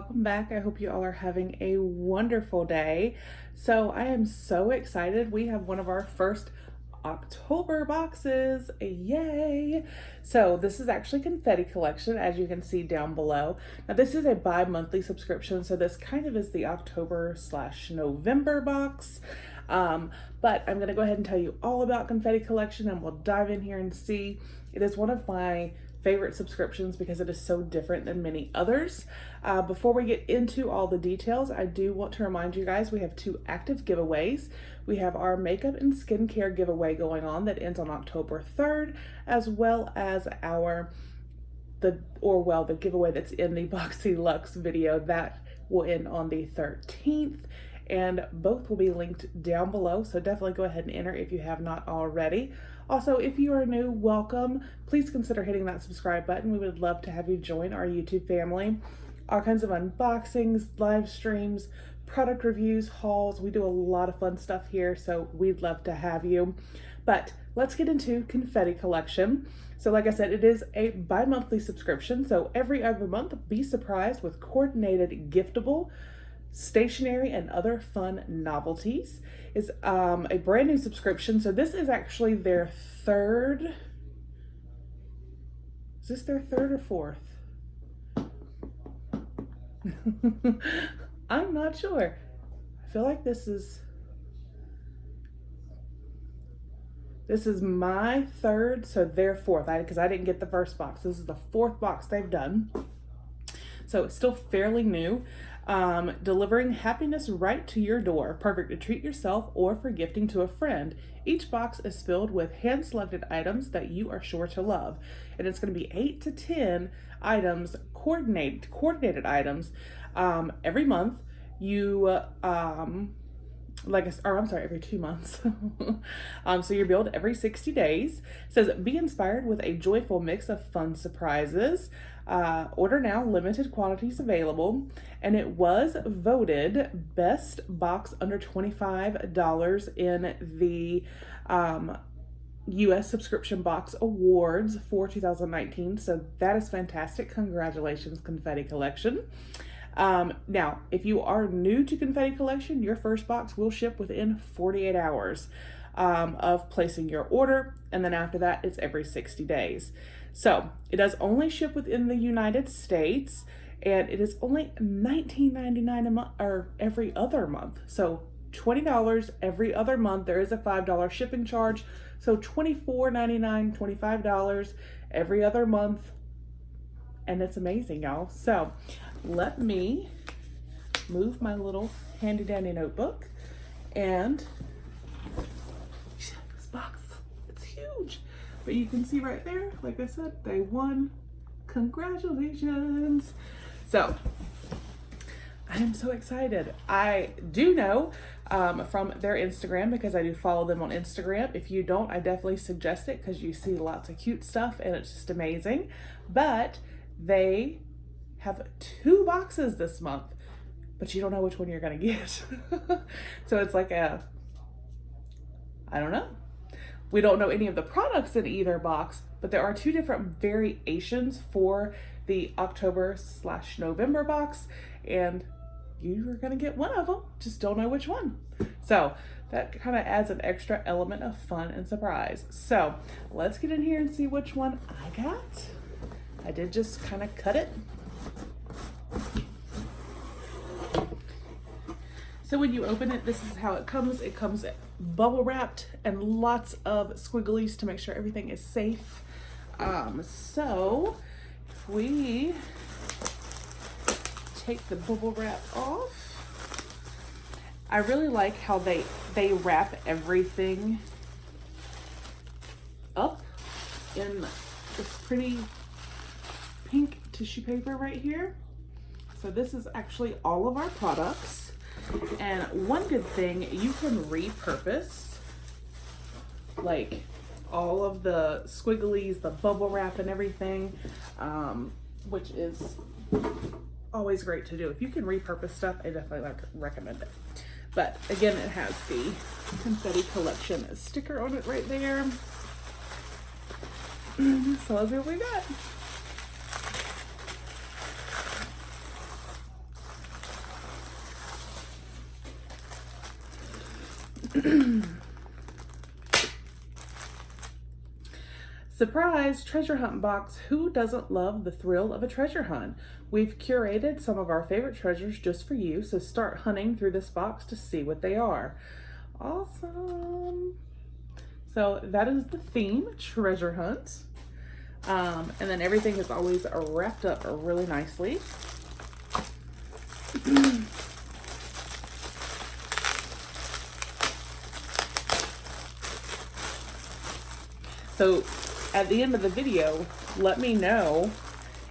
welcome back. I hope you all are having a wonderful day. So I am so excited. We have one of our first October boxes. Yay! So this is actually Confetti Collection, as you can see down below. Now this is a bi-monthly subscription, so this kind of is the October/November box. But I'm gonna go ahead and tell you all about Confetti Collection and we'll dive in here and see. It is one of my favorite subscriptions because it is so different than many others. Before we get into all the details, I do want to remind you guys we have two active giveaways. We have our makeup and skincare giveaway going on that ends on October 3rd, as well as the giveaway that's in the Boxy Luxe video that will end on the 13th. And both will be linked down below, so definitely go ahead and enter if you have not already. Also, if you are new, welcome. Please consider hitting that subscribe button. We would love to have you join our YouTube family. All kinds of unboxings, live streams, product reviews, hauls. We do a lot of fun stuff here, so we'd love to have you. But let's get into Confetti Collection. So like I said, it is a bi-monthly subscription, so every other month, be surprised with coordinated giftable, stationery, and other fun novelties. Is a brand new subscription. So this is actually their third. Is this their third or fourth? I'm not sure. I feel like this is my third, so their fourth. Because I didn't get the first box. This is the fourth box they've done. So it's still fairly new. Delivering happiness right to your door, perfect to treat yourself or for gifting to a friend. Each box is filled with hand-selected items that you are sure to love, and it's going to be 8 to 10 items, coordinated items, every month. Every 2 months. So you're billed every 60 days. It says, be inspired with a joyful mix of fun surprises. Order now, limited quantities available. And it was voted best box under $25 in the US Subscription Box Awards for 2019. So that is fantastic. Congratulations, Confetti Collection. Now, if you are new to Confetti Collection, your first box will ship within 48 hours of placing your order, and then after that, it's every 60 days. So it does only ship within the United States, and it is only $19.99 a month, or every other month. So $20 every other month. There is a $5 shipping charge, so $24.99, $25 every other month, and it's amazing, y'all. So let me move my little handy dandy notebook, and this box, it's huge, but you can see right there, like I said, they won. Congratulations. So I am so excited. I do know from their Instagram, because I do follow them on Instagram. If you don't, I definitely suggest it because you see lots of cute stuff and it's just amazing. But they have 2 boxes this month, but you don't know which one you're gonna get. So it's like I don't know. We don't know any of the products in either box, but there are 2 different variations for the October/November box, and you are gonna get one of them, just don't know which one. So that kind of adds an extra element of fun and surprise. So let's get in here and see which one I got. I did just kind of cut it. So when you open it, this is how it comes. It comes bubble wrapped and lots of squigglies to make sure everything is safe. So if we take the bubble wrap off, I really like how they wrap everything up in this pretty pink tissue paper right here. So this is actually all of our products. And one good thing, you can repurpose like all of the squigglies, the bubble wrap and everything, which is always great to do. If you can repurpose stuff, I definitely recommend it. But again, it has the Confetti Collection sticker on it right there. So let's see what we got. Surprise treasure hunt box. Who doesn't love the thrill of a treasure hunt? We've curated some of our favorite treasures just for you, so start hunting through this box to see what they are. Awesome. So that is the theme, treasure hunt. And then everything is always wrapped up really nicely. So at the end of the video, let me know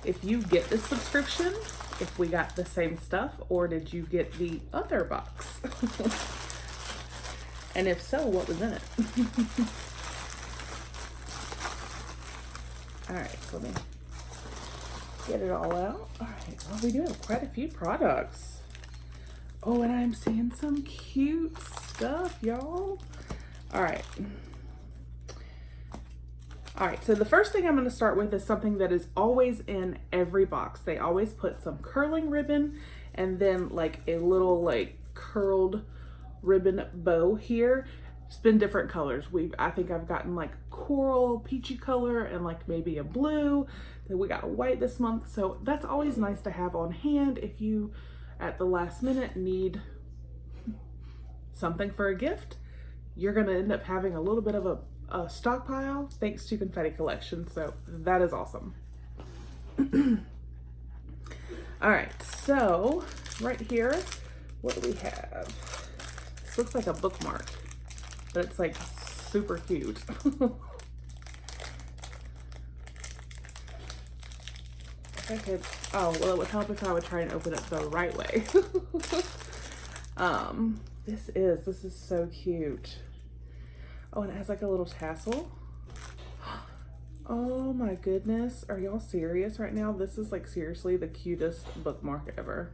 if you get this subscription, if we got the same stuff, or did you get the other box? And if so, what was in it? All right, so let me get it all out. All right, well, we do have quite a few products. Oh, and I'm seeing some cute stuff, y'all. All right. All right, so the first thing I'm going to start with is something that is always in every box. They always put some curling ribbon and then like a little like curled ribbon bow here. It's been different colors. I think I've gotten like coral, peachy color, and like maybe a blue. Then we got a white this month. So that's always nice to have on hand if you at the last minute need something for a gift. You're going to end up having a little bit of a stockpile thanks to Confetti Collection, so that is awesome. All right, so right here, what do we have? This looks like a bookmark, but it's like super cute. I could, oh, well, it would help if I would try and open it the right way. This is so cute. Oh, and it has like a little tassel. Oh my goodness. Are y'all serious right now? This is like seriously the cutest bookmark ever.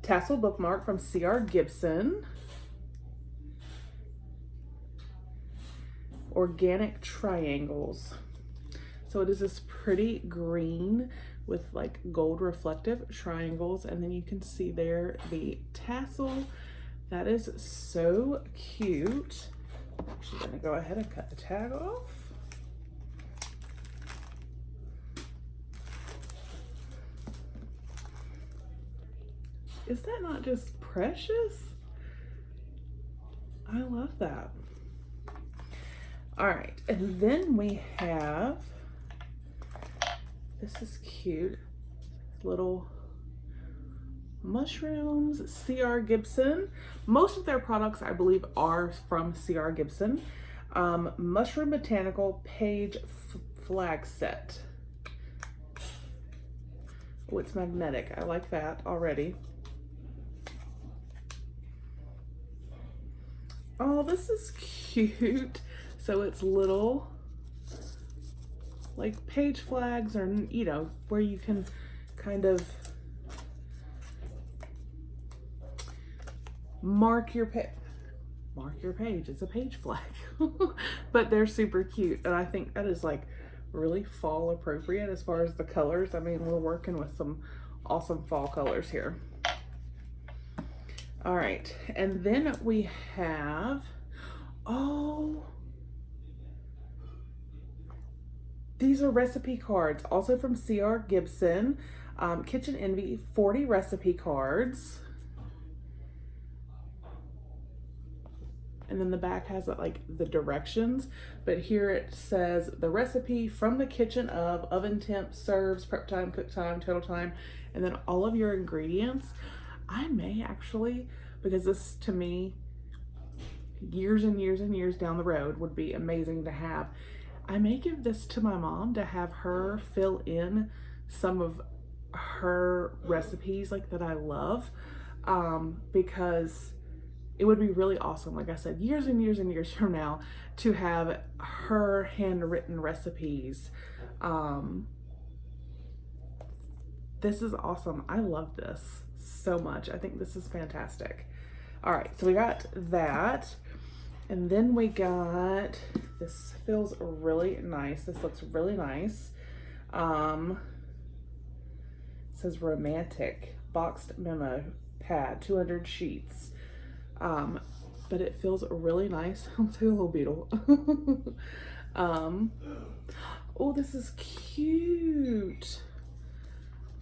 Tassel bookmark from C.R. Gibson. Organic triangles. So it is this pretty green with like gold reflective triangles. And then you can see there the tassel. That is so cute. I'm actually gonna go ahead and cut the tag off. Is that not just precious? I love that. All right, and then we have, this is cute, little mushrooms, C.R. Gibson. Most of their products, I believe, are from C.R. Gibson. Mushroom Botanical Page Flag Set. Oh, it's magnetic. I like that already. Oh, this is cute. So it's little, like, page flags, or, you know, where you can kind of mark your page. It's a page flag. But they're super cute, and I think that is like really fall appropriate as far as the colors. I mean, we're working with some awesome fall colors here. All right, and then we have, oh, these are recipe cards, also from C.R. Gibson. Kitchen Envy 40 recipe cards. And then the back has like the directions, but here it says the recipe from the kitchen of, oven temp, serves, prep time, cook time, total time, and then all of your ingredients. I may actually, because this to me, years and years and years down the road would be amazing to have. I may give this to my mom to have her fill in some of her recipes like that I love, because it would be really awesome, like I said, years and years and years from now, to have her handwritten recipes. This is awesome. I love this so much. I think this is fantastic. All right, so we got that. And then we got, this feels really nice. This looks really nice. It says romantic boxed memo pad, 200 sheets. But it feels really nice. I'll take a little beetle. Oh, this is cute.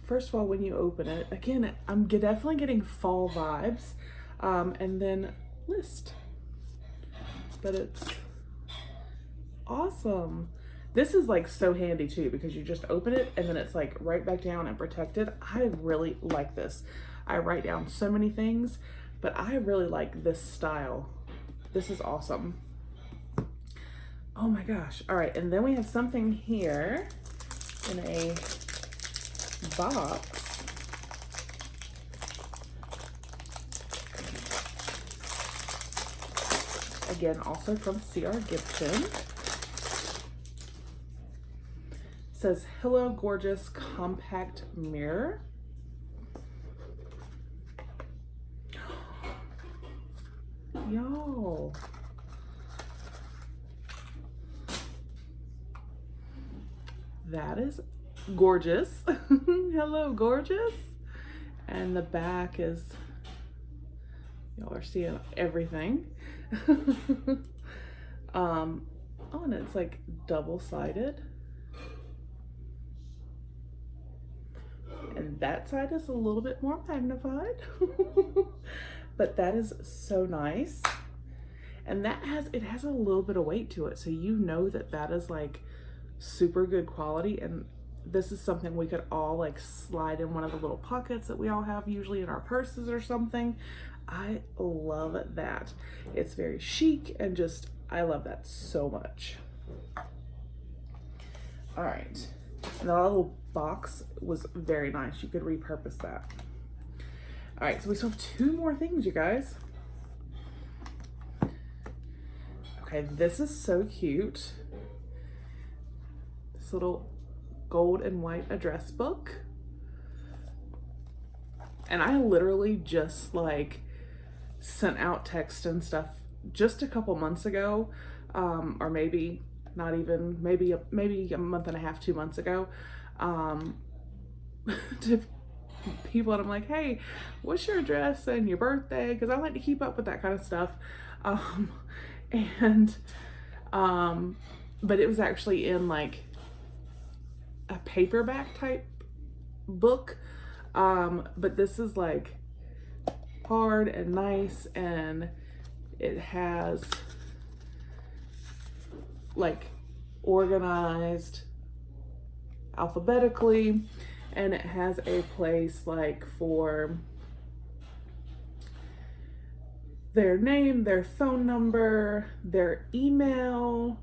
First of all, when you open it, again, I'm definitely getting fall vibes. And then list. But it's awesome. This is like so handy too, because you just open it and then it's like right back down and protected. I really like this. I write down so many things, but I really like this style. This is awesome. Oh my gosh. All right, and then we have something here in a box. Again, also from C.R. Gibson. It says, "Hello, gorgeous compact mirror." Y'all. That is gorgeous. Hello, gorgeous. And the back is, y'all are seeing everything. Oh, and it's like double-sided. And that side is a little bit more magnified. But that is so nice. And it has a little bit of weight to it. So you know that is like super good quality. And this is something we could all like slide in one of the little pockets that we all have usually in our purses or something. I love that. It's very chic and just, I love that so much. All right. And the little box was very nice. You could repurpose that. All right, so we still have 2 more things, you guys. Okay, this is so cute. This little gold and white address book. And I literally just like sent out text and stuff just a couple months ago, or maybe not even, maybe a month and a half, 2 months ago, to people, and I'm like, hey, what's your address and your birthday? Because I like to keep up with that kind of stuff. But it was actually in like a paperback type book. But this is like hard and nice, and it has like organized alphabetically, and it has a place like for their name, their phone number, their email.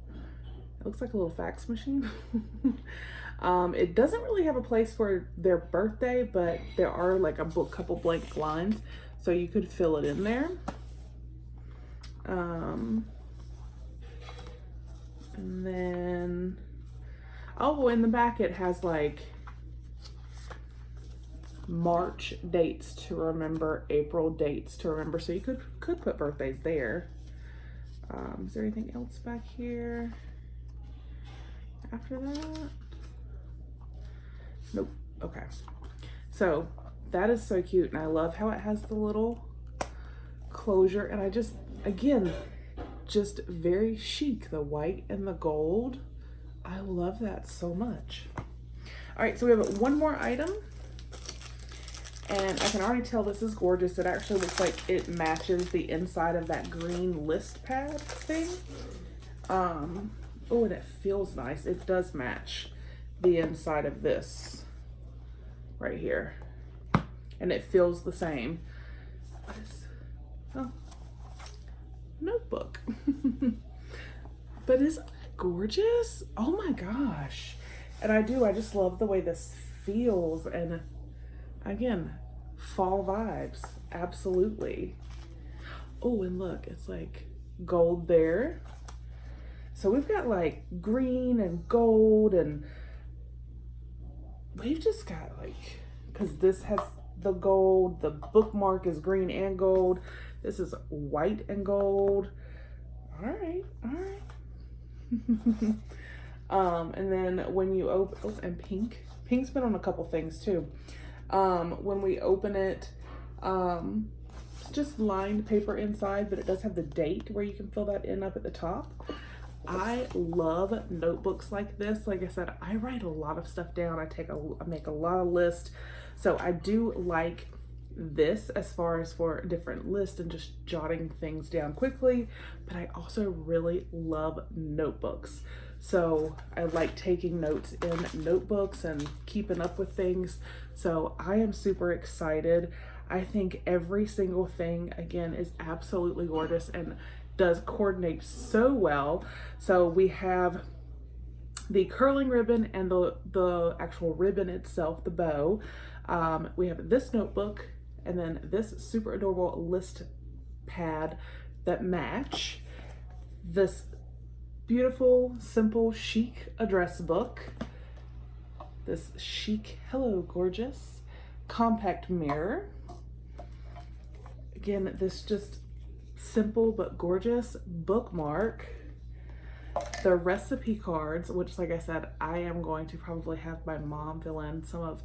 It looks like a little fax machine. It doesn't really have a place for their birthday, but there are like a couple blank lines, so you could fill it in there. And then, oh, in the back it has like March dates to remember, April dates to remember, so you could put birthdays there. Is there anything else back here after that? Nope. Okay, so that is so cute, and I love how it has the little closure, and I just, again, just very chic, the white and the gold. I love that so much. All right, so we have one more item, and I can already tell this is gorgeous. It actually looks like it matches the inside of that green list pad thing. Oh, and it feels nice. It does match the inside of this right here, and it feels the same. Oh, notebook. But isn't that gorgeous? Oh my gosh. And I just love the way this feels, and again, fall vibes, absolutely. Oh, and look, it's like gold there. So we've got like green and gold, and we've just got like, because this has the gold, the bookmark is green and gold. This is white and gold. All right, all right. And then when you open, oh, and pink's been on a couple things too. When we open it, It's just lined paper inside, but it does have the date where you can fill that in up at the top. I love notebooks like this. Like I said, I write a lot of stuff down. I make a lot of lists. So I do like this as far as for different lists and just jotting things down quickly, but I also really love notebooks. So I like taking notes in notebooks and keeping up with things. So I am super excited. I think every single thing, again, is absolutely gorgeous and does coordinate so well. So we have the curling ribbon and the actual ribbon itself, the bow. We have this notebook and then this super adorable list pad that match. This beautiful, simple, chic address book. This chic, hello gorgeous, compact mirror. Again, this just simple but gorgeous bookmark. The recipe cards, which like I said, I am going to probably have my mom fill in some of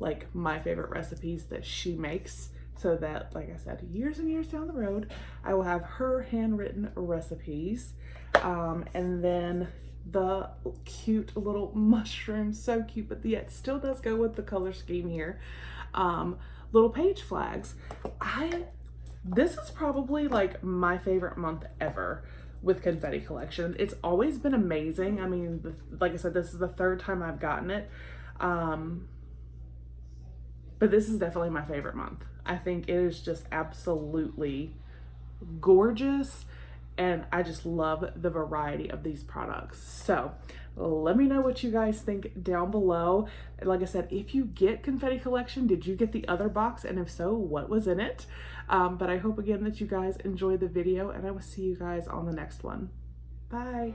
like my favorite recipes that she makes, so that, like I said, years and years down the road, I will have her handwritten recipes. And then the cute little mushroom, so cute, but yet still does go with the color scheme here. Little page flags. This is probably like my favorite month ever with Confetti Collection. It's always been amazing. I mean, like I said, this is the third time I've gotten it. But this is definitely my favorite month. I think it is just absolutely gorgeous, and I just love the variety of these products. So let me know what you guys think down below. Like I said, if you get Confetti Collection, did you get the other box? And if so, what was in it? But I hope again that you guys enjoyed the video, and I will see you guys on the next one. Bye.